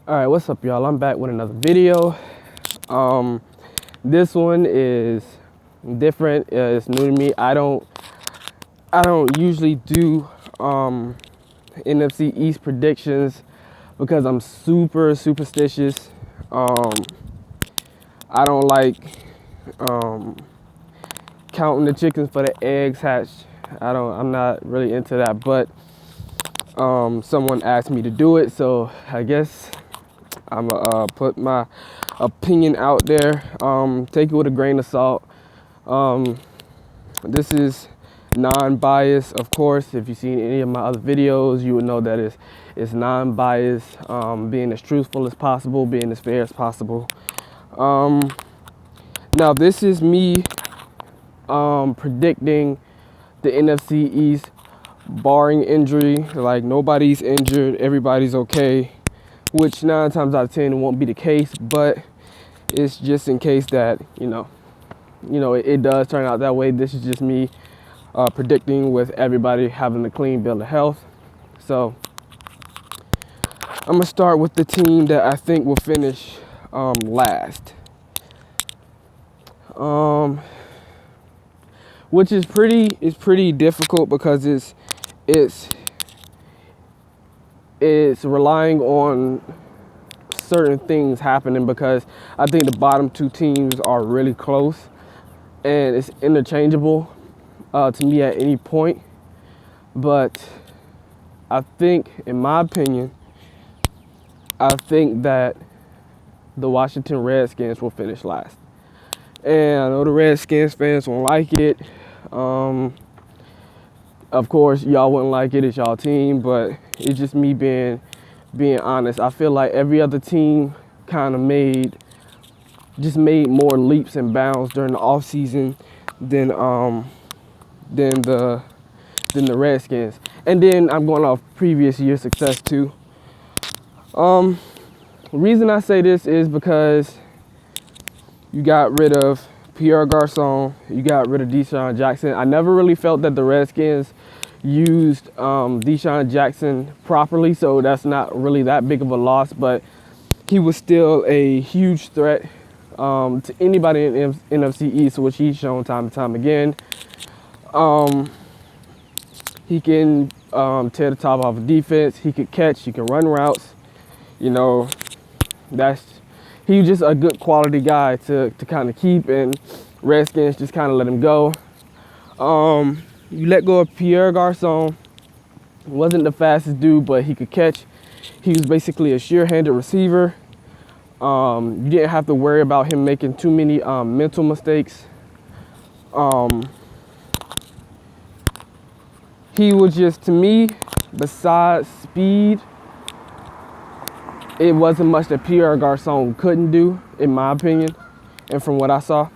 All right, what's up, y'all? I'm back with another video. This one is different. It's new to me. I don't usually do NFC East predictions because I'm super superstitious. I don't like counting the chickens for the eggs hatched. I'm not really into that, but someone asked me to do it, so I guess I'm gonna put my opinion out there. Take it with a grain of salt. This is non-biased, of course. If you've seen any of my other videos, you would know that it's non-biased, being as truthful as possible, being as fair as possible. Now this is me predicting the NFC East, barring injury. Like, nobody's injured, everybody's okay, which 9 times out of 10 won't be the case, but it's just in case that it does turn out that way. This is just me predicting with everybody having a clean bill of health. So I'm gonna start with the team that I think will finish last, which is pretty difficult because it's relying on certain things happening, because I think the bottom 2 teams are really close and it's interchangeable to me at any point. But I think, in my opinion, I think that the Washington Redskins will finish last. And I know the Redskins fans won't like it. Of course, y'all wouldn't like it, it's y'all team, but it's just me being honest. I feel like every other team kind of made more leaps and bounds during the offseason than the Redskins. And then I'm going off previous year success too. The reason I say this is because you got rid of Pierre Garçon, you got rid of Deshaun Jackson. I never really felt that the Redskins used Deshaun Jackson properly, so that's not really that big of a loss, but he was still a huge threat to anybody in NFC East, which he's shown time and time again. He can tear the top off of defense, he could catch, he can run routes. He's just a good quality guy to kind of keep, and Redskins just kind of let him go. You let go of Pierre Garçon. Wasn't the fastest dude, but he could catch. He was basically a sure-handed receiver. You didn't have to worry about him making too many mental mistakes. He was just, to me, besides speed, it wasn't much that Pierre Garçon couldn't do, in my opinion, and from what I saw.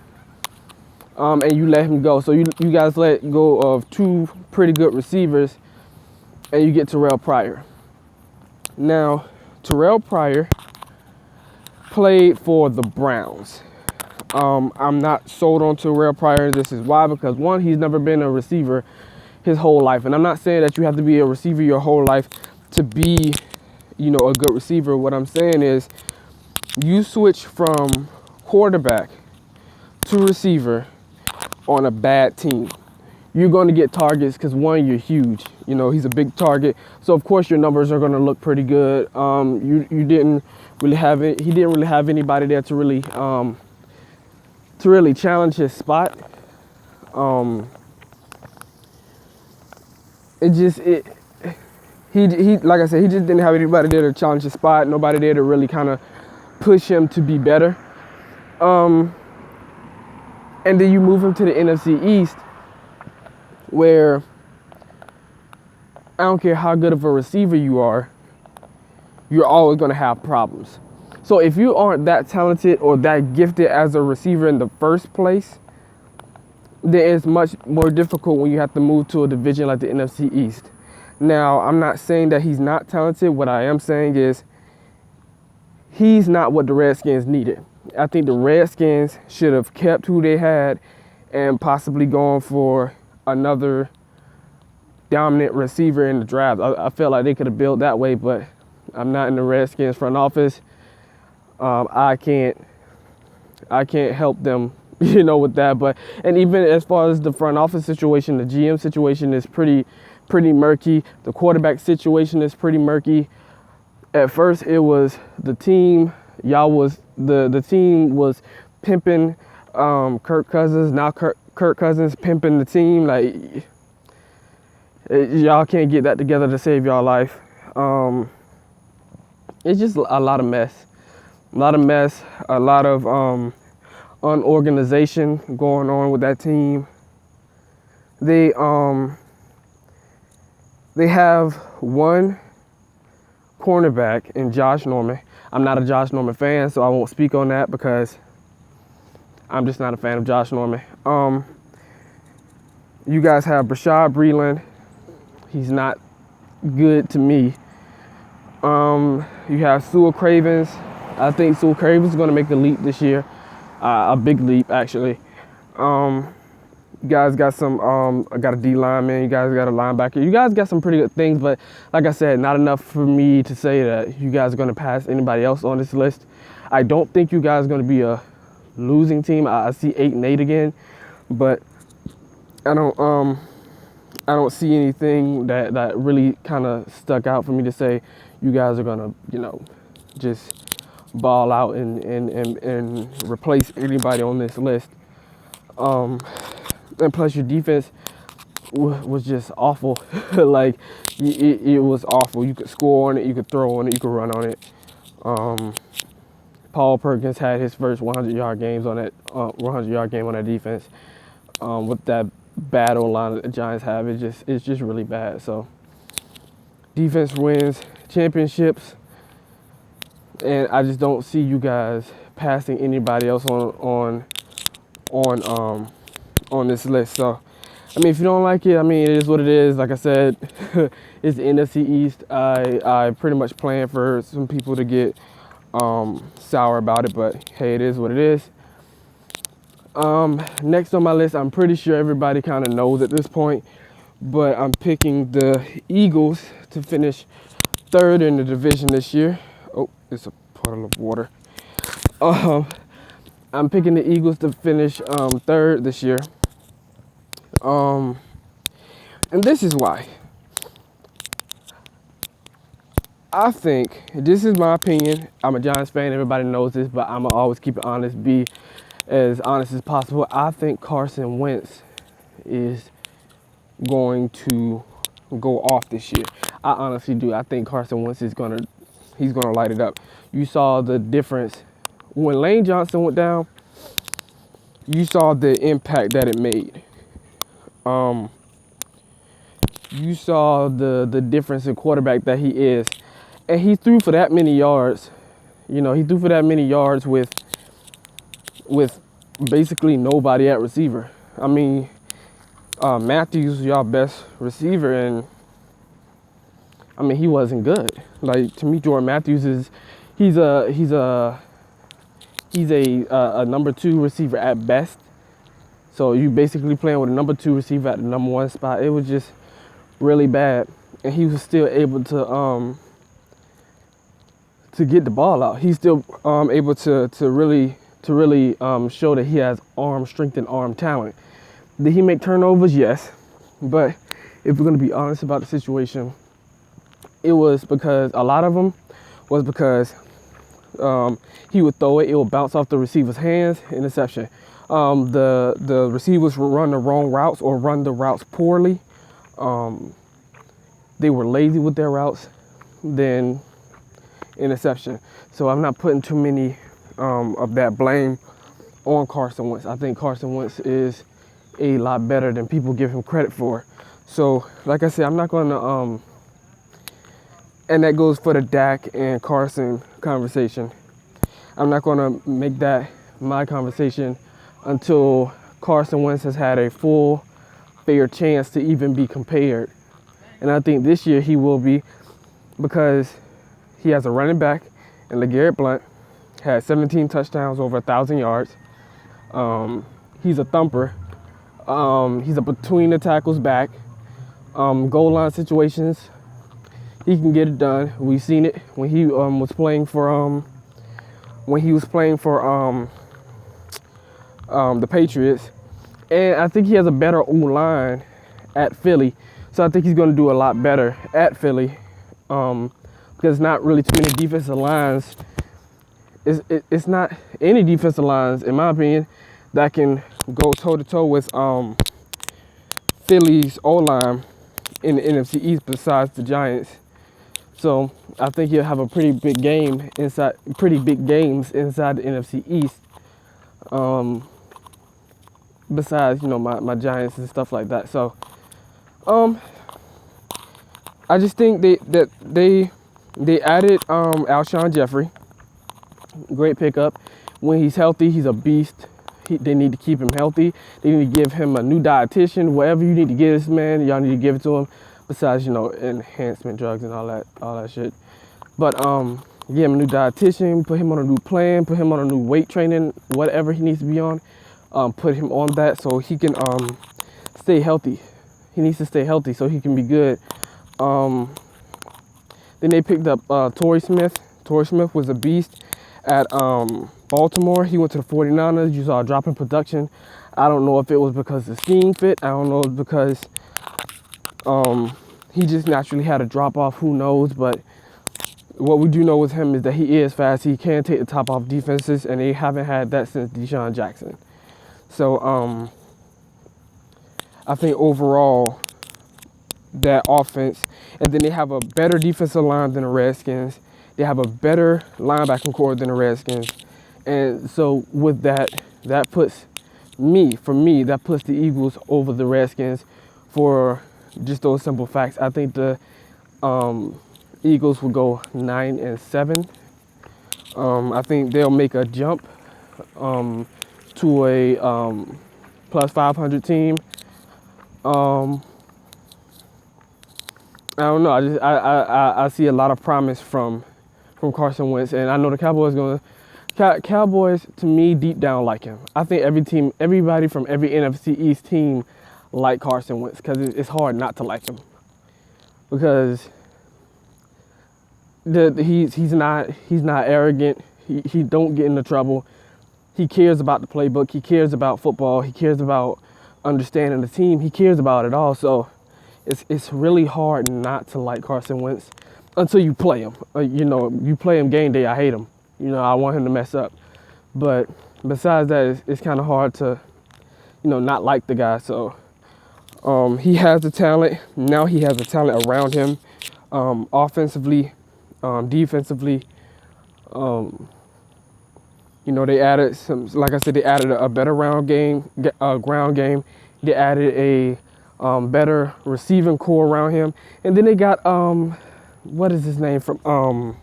And you let him go. So you guys let go of 2 pretty good receivers, and you get Terrell Pryor. Now, Terrell Pryor played for the Browns. I'm not sold on Terrell Pryor. This is why, because 1, he's never been a receiver his whole life. And I'm not saying that you have to be a receiver your whole life to be, a good receiver. What I'm saying is, you switch from quarterback to receiver on a bad team, you're going to get targets because, 1, you're huge. He's a big target, so of course your numbers are going to look pretty good. He didn't really have anybody there to really challenge his spot. He like I said, he just didn't have anybody there to challenge his spot. Nobody there to really kind of push him to be better. And then you move him to the NFC East, where I don't care how good of a receiver you are, you're always going to have problems. So if you aren't that talented or that gifted as a receiver in the first place, then it's much more difficult when you have to move to a division like the NFC East. Now, I'm not saying that he's not talented. What I am saying is he's not what the Redskins needed. I think the Redskins should have kept who they had and possibly gone for another dominant receiver in the draft. I felt like they could have built that way, but I'm not in the Redskins front office. I can't help them, with that. But and even as far as the front office situation, the GM situation is pretty murky. The quarterback situation is pretty murky. At first, it was the team. The team was pimping Kirk Cousins. Now Kirk Cousins pimping the team. Like, y'all can't get that together to save y'all life. It's just a lot of mess. A lot of unorganization going on with that team. They have one cornerback in Josh Norman. I'm not a Josh Norman fan, so I won't speak on that because I'm just not a fan of Josh Norman. You guys have Brashad Breeland. He's not good to me. You have Sewell Cravens. I think Sewell Cravens is going to make a leap this year. A big leap, actually. You guys got I got a D lineman. You guys got a linebacker. You guys got some pretty good things, but like I said, not enough for me to say that you guys are going to pass anybody else on this list. I don't think you guys are going to be a losing team. I see 8-8 again, but I don't see anything that really kind of stuck out for me to say you guys are going to, just ball out and replace anybody on this list. And plus your defense was just awful. Like, it was awful. You could score on it, you could throw on it, you could run on it. Paul Perkins had his first 100-yard game on that defense. With that bad O-line that the Giants have, it's just really bad. So defense wins championships, and I just don't see you guys passing anybody else on this list. So, I mean, if you don't like it, I mean, it is what it is. Like I said, it's the NFC East. I pretty much plan for some people to get sour about it, but hey, it is what it is. Next on my list, I'm pretty sure everybody kind of knows at this point, but I'm picking the Eagles to finish third in the division this year. Oh, it's a puddle of water. I'm picking the Eagles to finish third this year. And this is why. I think, this is my opinion, I'm a Giants fan, everybody knows this, but I'm going to always keep it honest, be as honest as possible. I think Carson Wentz is going to go off this year. I honestly do. I think Carson Wentz he's gonna light it up. You saw the difference when Lane Johnson went down. You saw the impact that it made. You saw the difference in quarterback that he is, and he threw for that many yards. He threw for that many yards with basically nobody at receiver. I mean, Matthews, y'all best receiver, and I mean, he wasn't good. Like, to me, Jordan Matthews he's a number 2 receiver at best. So you basically playing with a number 2 receiver at the number 1 spot. It was just really bad, and he was still able to get the ball out. He's still able to really show that he has arm strength and arm talent. Did he make turnovers? Yes, but if we're gonna be honest about the situation, it was because a lot of them was because he would throw it, it would bounce off the receiver's hands, interception. The receivers would run the wrong routes or run the routes poorly. They were lazy with their routes, then interception. So I'm not putting too many of that blame on Carson Wentz. I think Carson Wentz is a lot better than people give him credit for. So, like I said, I'm not going to, and that goes for the Dak and Carson conversation. I'm not going to make that my conversation until Carson Wentz has had a full, fair chance to even be compared. And I think this year he will be, because he has a running back in LeGarrette Blount, had 17 touchdowns, over 1,000 yards. He's a thumper. He's a between the tackles back. Goal line situations, He can get it done. We've seen it when he was playing for the Patriots, and I think he has a better O-line at Philly, so I think he's going to do a lot better at Philly, because not really too many defensive lines. It's not any defensive lines, in my opinion, that can go toe to toe with Philly's O-line in the NFC East besides the Giants. So I think he'll have a pretty big games inside the NFC East. Besides, my Giants and stuff like that. So I just think they added Alshon Jeffrey. Great pickup. When he's healthy, he's a beast. They need to keep him healthy. They need to give him a new dietitian. Whatever you need to give this man, y'all need to give it to him. Besides, enhancement drugs and all that shit. But give him a new dietitian, put him on a new plan, put him on a new weight training, whatever he needs to be on. Put him on that so he can stay healthy. He needs to stay healthy so he can be good. Then they picked up Torrey Smith. Torrey Smith was a beast at Baltimore. He went to the 49ers. You saw a drop in production. I don't know if it was because the scheme fit. I don't know if it's because he just naturally had a drop off. Who knows? But what we do know with him is that he is fast. He can take the top off defenses, and they haven't had that since Deshaun Jackson. So I think overall that offense, and then they have a better defensive line than the Redskins. They have a better linebacking core than the Redskins. And so with that puts that puts the Eagles over the Redskins for just those simple facts. I think the Eagles will go 9-7. I think they'll make a jump to a plus 500 team. I don't know. I see a lot of promise from Carson Wentz, and I know the Cowboys to me deep down like him. I think everybody from every NFC East team like Carson Wentz because it's hard not to like him because he's not arrogant. He don't get into trouble. He cares about the playbook. He cares about football. He cares about understanding the team. He cares about it all. So it's really hard not to like Carson Wentz until you play him. You play him game day, I hate him. I want him to mess up. But besides that, it's kind of hard to, not like the guy. So he has the talent. Now he has the talent around him, offensively, defensively. They added like I said, they added a better ground game. They added a better receiving core around him. And then they got, what is his name from,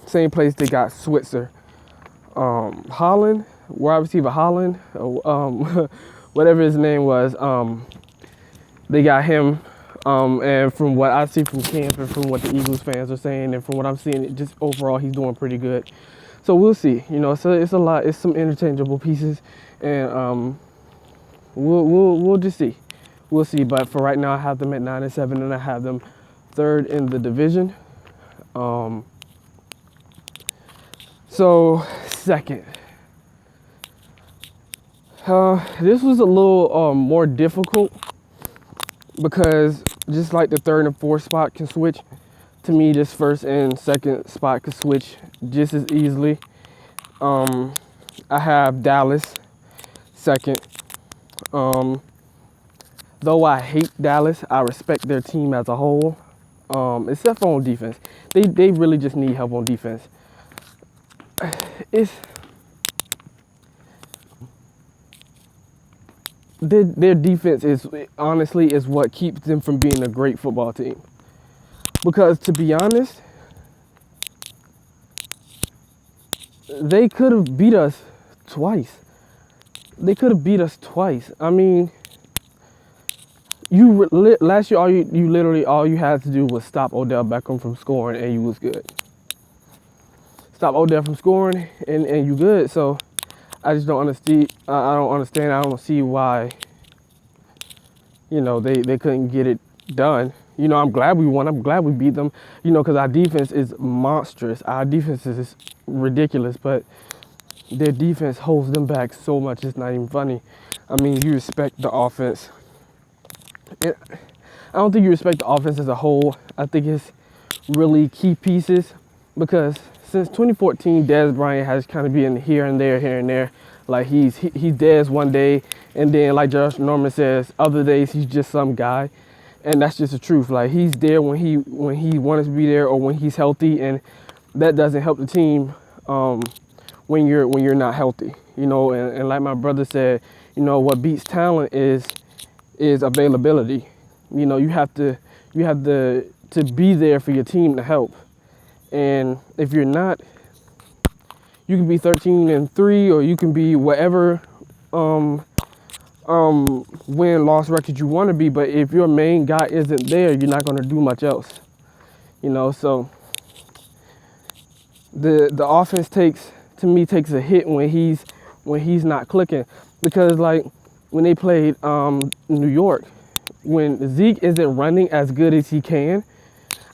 same place they got Switzer. Holland, wide receiver Holland, whatever his name was. They got him. And from what I see from camp and from what the Eagles fans are saying and from what I'm seeing, just overall, he's doing pretty good. So we'll see. So it's a lot. It's some interchangeable pieces, and we'll just see. We'll see. But for right now, I have them at 9-7, and I have them third in the division. So second. This was a little more difficult because just like the third and fourth spot can switch, to me this first and second spot could switch just as easily. I have Dallas second. Though I hate Dallas, I respect their team as a whole, except for on defense. They really just need help on defense. Their defense is honestly what keeps them from being a great football team. Because to be honest, they could have beat us twice. I mean, last year all you had to do was stop Odell Beckham from scoring and you was good. Stop Odell from scoring and you good. So I just don't understand. I don't understand. I don't see why, they couldn't get it done. I'm glad we won. I'm glad we beat them, because our defense is monstrous. Our defense is ridiculous, but their defense holds them back so much. It's not even funny. I mean, you respect the offense. I don't think you respect the offense as a whole. I think it's really key pieces, because since 2014, Dez Bryant has kind of been here and there. Like he's Dez one day, and then like Josh Norman says, other days he's just some guy, and that's just the truth. Like he's there when he wants to be there or when he's healthy, and that doesn't help the team when you're not healthy. And like my brother said, what beats talent is availability. You have to be there for your team to help. And if you're not, you can be 13-3, or you can be whatever win-loss record you want to be. But if your main guy isn't there, you're not going to do much else. So the offense takes a hit when he's not clicking, because like when they played New York, when Zeke isn't running as good as he can.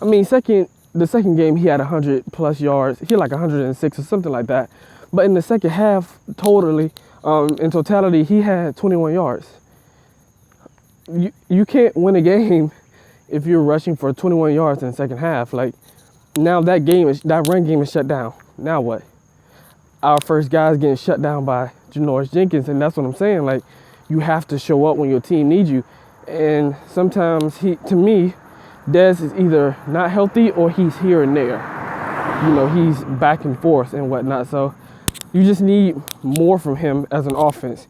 I mean, the second game he had 100+ yards. He had like 106 or something like that. But in the second half, in totality, he had 21 yards. You can't win a game if you're rushing for 21 yards in the second half. Like now that run game is shut down. Now what? Our first guy's getting shut down by Janoris Jenkins, and that's what I'm saying. Like you have to show up when your team needs you. And sometimes to me, Dez is either not healthy or he's here and there. He's back and forth and whatnot. So you just need more from him as an offense.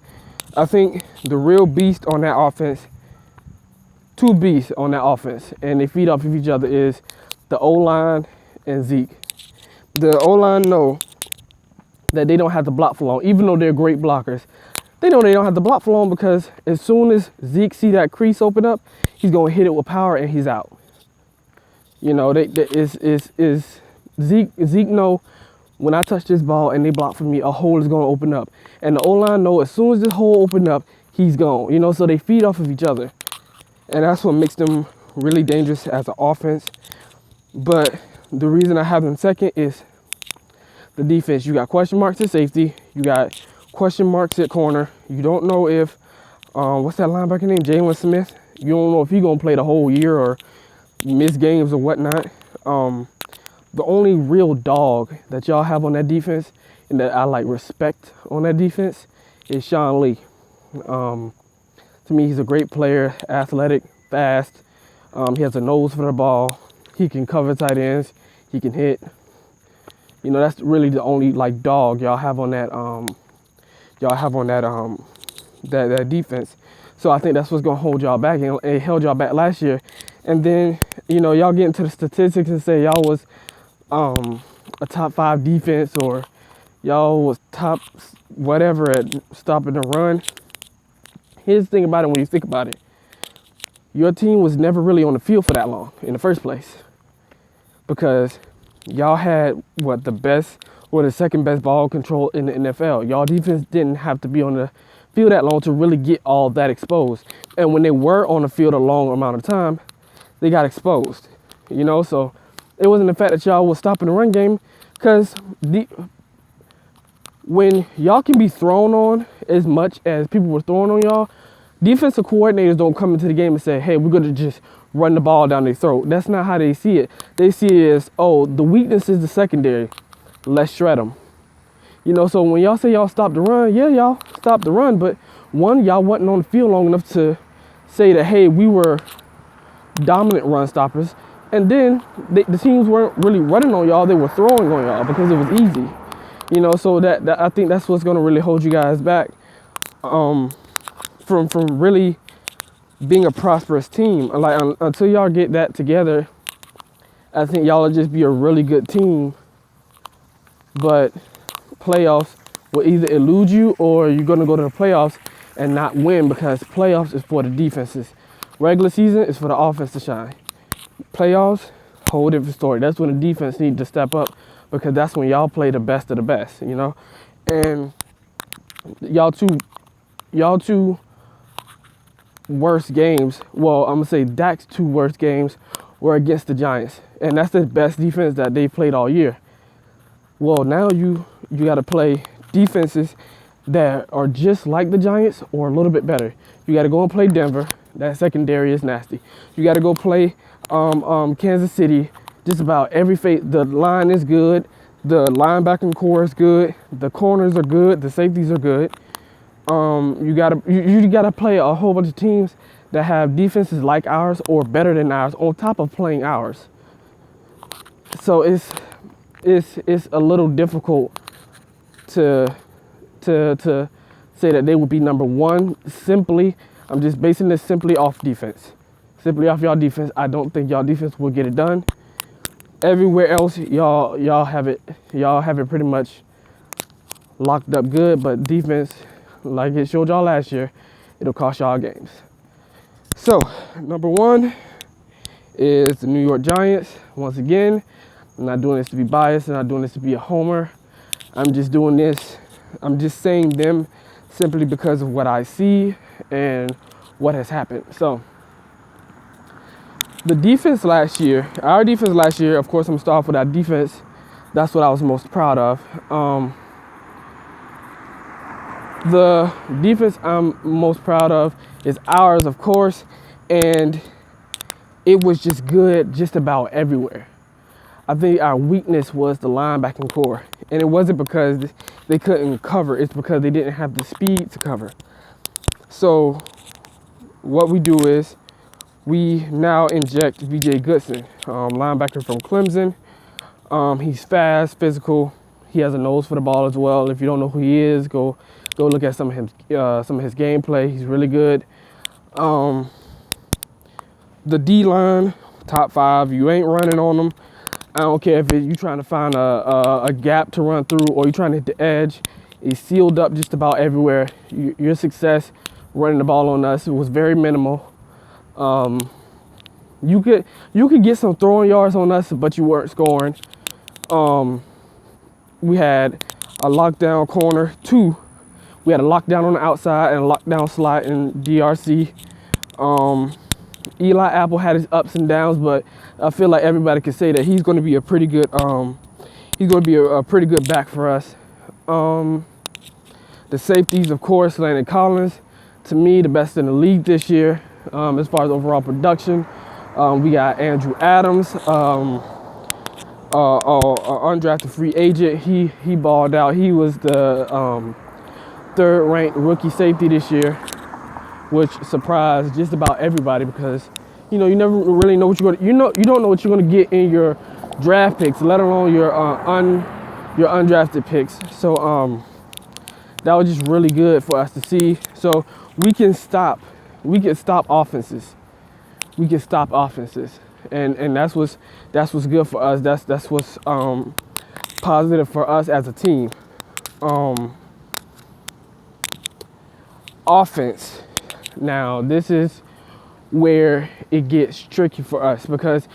I think the real beast on that offense, two beasts on that offense, and they feed off of each other, is the O-line and Zeke. The O-line know that they don't have to block for long, even though they're great blockers. They know they don't have to block for long, because as soon as Zeke see that crease open up, he's going to hit it with power and he's out. Zeke know when I touch this ball and they block for me, a hole is going to open up. And the O-line know as soon as this hole open up, he's gone. So they feed off of each other. And that's what makes them really dangerous as an offense. But the reason I have them second is the defense. You got question marks at safety. You got question marks at corner. You don't know if, what's that linebacker name? Jalen Smith. You don't know if he's going to play the whole year or miss games or whatnot. The only real dog that y'all have on that defense and that I respect on that defense is Sean Lee. To me, he's a great player, athletic, fast. He has a nose for the ball. He can cover tight ends. He can hit. That's really the only dog y'all have on that that defense. So I think that's what's gonna hold y'all back, and it held y'all back last year. And then y'all get into the statistics and say y'all was a top 5 defense, or y'all was top whatever at stopping the run. Here's the thing about it: when you think about it, your team was never really on the field for that long in the first place, because y'all had the best or the second best ball control in the NFL. Y'all defense didn't have to be on the field that long to really get all that exposed. And when they were on the field a long amount of time, they got exposed. So it wasn't the fact that y'all was stopping the run game, because when y'all can be thrown on as much as people were throwing on y'all, defensive coordinators don't come into the game and say, hey, we're going to just run the ball down their throat. That's not how they see it. They see it as, oh, the weakness is the secondary. Let's shred them. So when y'all say y'all stopped the run, yeah, y'all stopped the run, but one, y'all wasn't on the field long enough to say that, hey, we were dominant run stoppers. And then the teams weren't really running on y'all, they were throwing on y'all because it was easy. So that I think that's what's going to really hold you guys back from really being a prosperous team. Until y'all get that together, I think y'all will just be a really good team. But playoffs will either elude you, or you're going to go to the playoffs and not win, because playoffs is for the defenses. Regular season is for the offense to shine. Playoffs, whole different story. That's when the defense needs to step up, because that's when y'all play the best of the best, And y'all two worst games, well, I'm gonna say Dak's 2 worst games were against the Giants, and that's the best defense that they played all year. Well, now you got to play defenses that are just like the Giants or a little bit better. You got to go and play Denver. That secondary is nasty. You got to go play Kansas City. Just about every the line is good. The linebacking core is good. The corners are good. The safeties are good. You gotta play a whole bunch of teams that have defenses like ours or better than ours on top of playing ours. So it's a little difficult to say that they would be number one. Simply, I'm just basing this simply off defense. Simply off y'all defense. I don't think y'all defense will get it done. Everywhere else, y'all have it pretty much locked up good, but defense, like it showed y'all last year, it'll cost y'all games. So, number one is the New York Giants. Once again, I'm not doing this to be biased. I'm not doing this to be a homer. I'm just saying them simply because of what I see and what has happened. So, our defense last year, of course, I'm gonna start off with our defense. That's what I was most proud of. The defense I'm most proud of is ours, of course, and it was just good just about everywhere. I think our weakness was the linebacking core, and it wasn't because they couldn't cover, it's because they didn't have the speed to cover. So what we do is we now inject VJ Goodson, linebacker from Clemson. He's fast, physical. He has a nose for the ball as well. If you don't know who he is, go look at some of his gameplay. He's really good. The D-line, top 5. You ain't running on them. I don't care if you're trying to find a gap to run through or you're trying to hit the edge. He's sealed up just about everywhere. Your success running the ball on us was very minimal. You could get some throwing yards on us, but you weren't scoring. We had a lockdown corner, 2. We had a lockdown on the outside and a lockdown slot in DRC. Eli Apple had his ups and downs, but I feel like everybody can say that he's going to be a pretty good pretty good back for us. The safeties, of course, Landon Collins, to me, the best in the league this year as far as overall production. We got Andrew Adams, undrafted free agent. He balled out. He was the 3rd-ranked rookie safety this year, which surprised just about everybody because you never really know what you don't know what you're going to get in your draft picks, let alone your undrafted picks. So that was just really good for us to see. So we can stop offenses. We can stop offenses, and that's what's good for us. That's what's positive for us as a team. Offense. Now this is where it gets tricky for us because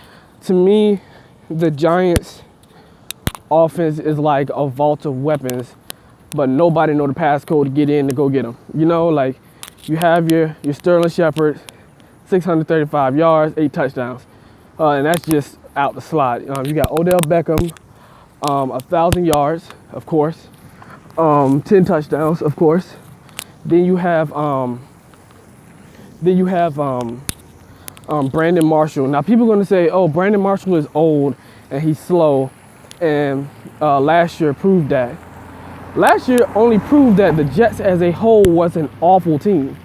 to me the Giants offense is like a vault of weapons, but nobody know the passcode to get in to go get them. Like you have your Sterling Shepard, 635 yards, 8 touchdowns, and that's just out the slot. You got Odell Beckham, 1,000 yards, of course, 10 touchdowns, of course. Then you have Brandon Marshall. Now people are going to say, "Oh, Brandon Marshall is old and he's slow," and last year proved that. Last year only proved that the Jets as a whole was an awful team.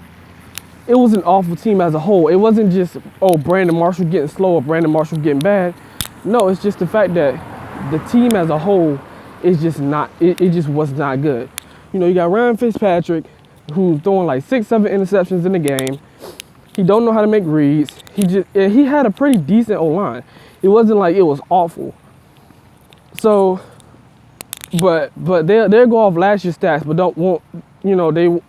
It was an awful team as a whole. It wasn't just, oh, Brandon Marshall getting slow or Brandon Marshall getting bad. No, it's just the fact that the team as a whole is just not. It just was not good. You got Ryan Fitzpatrick, who's throwing like 6-7 interceptions in the game. He don't know how to make reads. He had a pretty decent O-line. It wasn't like it was awful. So, but they'll go off last year's stats, but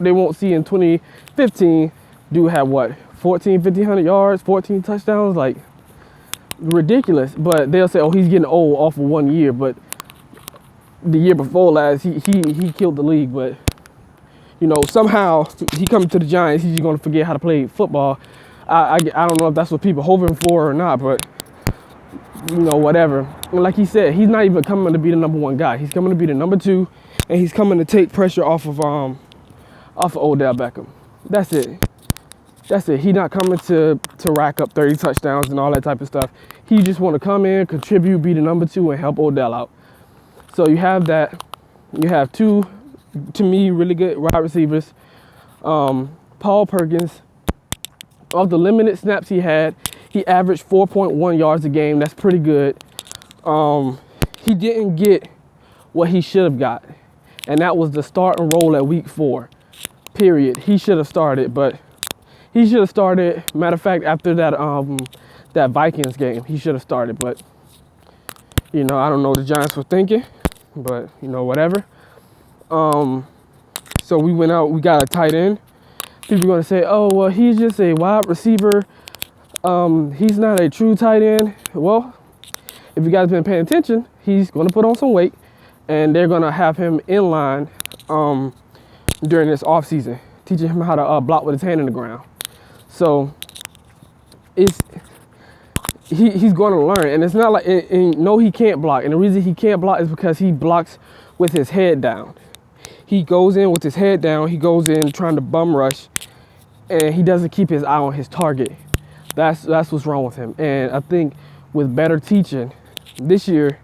they won't see in 2015 dude had what 1,500 yards, 14 touchdowns, like ridiculous. But they'll say, oh, he's getting old off of 1 year, but the year before last he killed the league. But you know, somehow he coming to the Giants, he's going to forget how to play football. I don't know if that's what people hoping for or not, but you know, whatever. And like he said, he's not even coming to be the number 1 guy. He's coming to be the number 2, and he's coming to take pressure off of Odell Beckham. That's it. That's it. He's not coming to rack up 30 touchdowns and all that type of stuff. He just want to come in, contribute, be the number 2, and help Odell out. So you have that. You have 2, to me, really good wide receivers. Paul Perkins, of the limited snaps he had, he averaged 4.1 yards a game. That's pretty good. He didn't get what he should have got, and that was the start and roll at week 4. Period. He should have started, but he should have started. Matter of fact, after that Vikings game, he should have started. But you know, I don't know what the Giants were thinking, but you know, whatever. So we went out. We got a tight end. People are gonna say, "Oh, well, he's just a wide receiver. He's not a true tight end." Well, if you guys have been paying attention, he's gonna put on some weight, and they're gonna have him in line during this off season, teaching him how to block with his hand in the ground. So he's going to learn, and it's not like no, he can't block, and the reason he can't block is because he blocks with his head down. He goes in with his head down. He goes in trying to bum rush, and he doesn't keep his eye on his target. That's what's wrong with him. And I think with better teaching this year,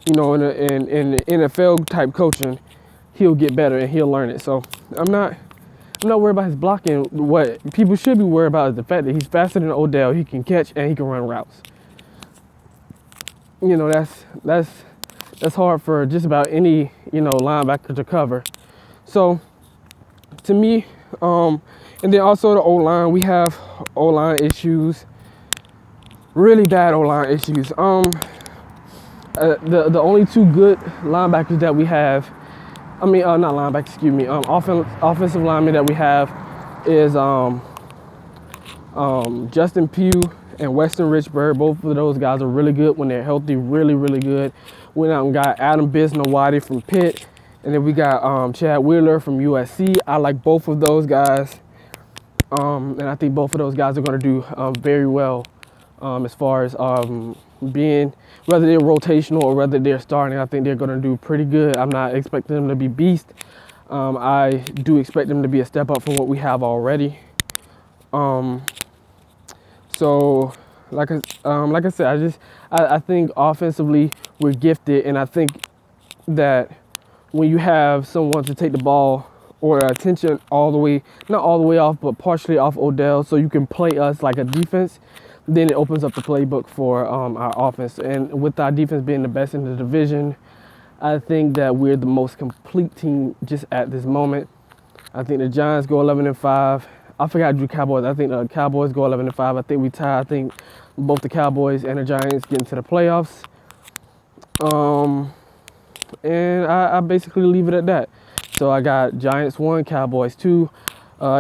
you know, in the NFL type coaching, he'll get better and he'll learn it. So I'm not worried about his blocking. What people should be worried about is the fact that he's faster than Odell. He can catch and he can run routes. You know, that's hard for just about any, you know, linebacker to cover. So to me, and then also the O-line, we have O-line issues, really bad O-line issues. The only 2 good linebackers that we have, not linebackers, excuse me, offensive linemen that we have is Justin Pugh and Weston Richburg. Both of those guys are really good when they're healthy, really, really good. We now got Adam Bisnowadi from Pitt, and then we got Chad Wheeler from USC. I like both of those guys, and I think both of those guys are going to do very well as far as being, whether they're rotational or whether they're starting. I think they're going to do pretty good. I'm not expecting them to be beast. I do expect them to be a step up from what we have already. So like I said, I think offensively we're gifted, and I think that when you have someone to take the ball or attention all the way, not all the way off, but partially off Odell, so you can play us like a defense, then it opens up the playbook for our offense. And with our defense being the best in the division, I think that we're the most complete team just at this moment. I think the Giants go 11-5. I forgot to do Cowboys. I think the Cowboys go 11-5. I think we tie. I think both the Cowboys and the Giants get into the playoffs. And I basically leave it at that. So I got Giants 1, Cowboys 2,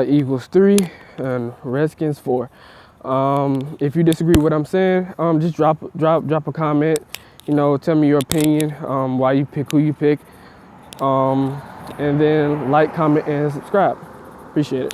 Eagles 3, and Redskins 4. If you disagree with what I'm saying, just drop a comment. You know, tell me your opinion, why you pick who you pick, and then like, comment, and subscribe. Appreciate it.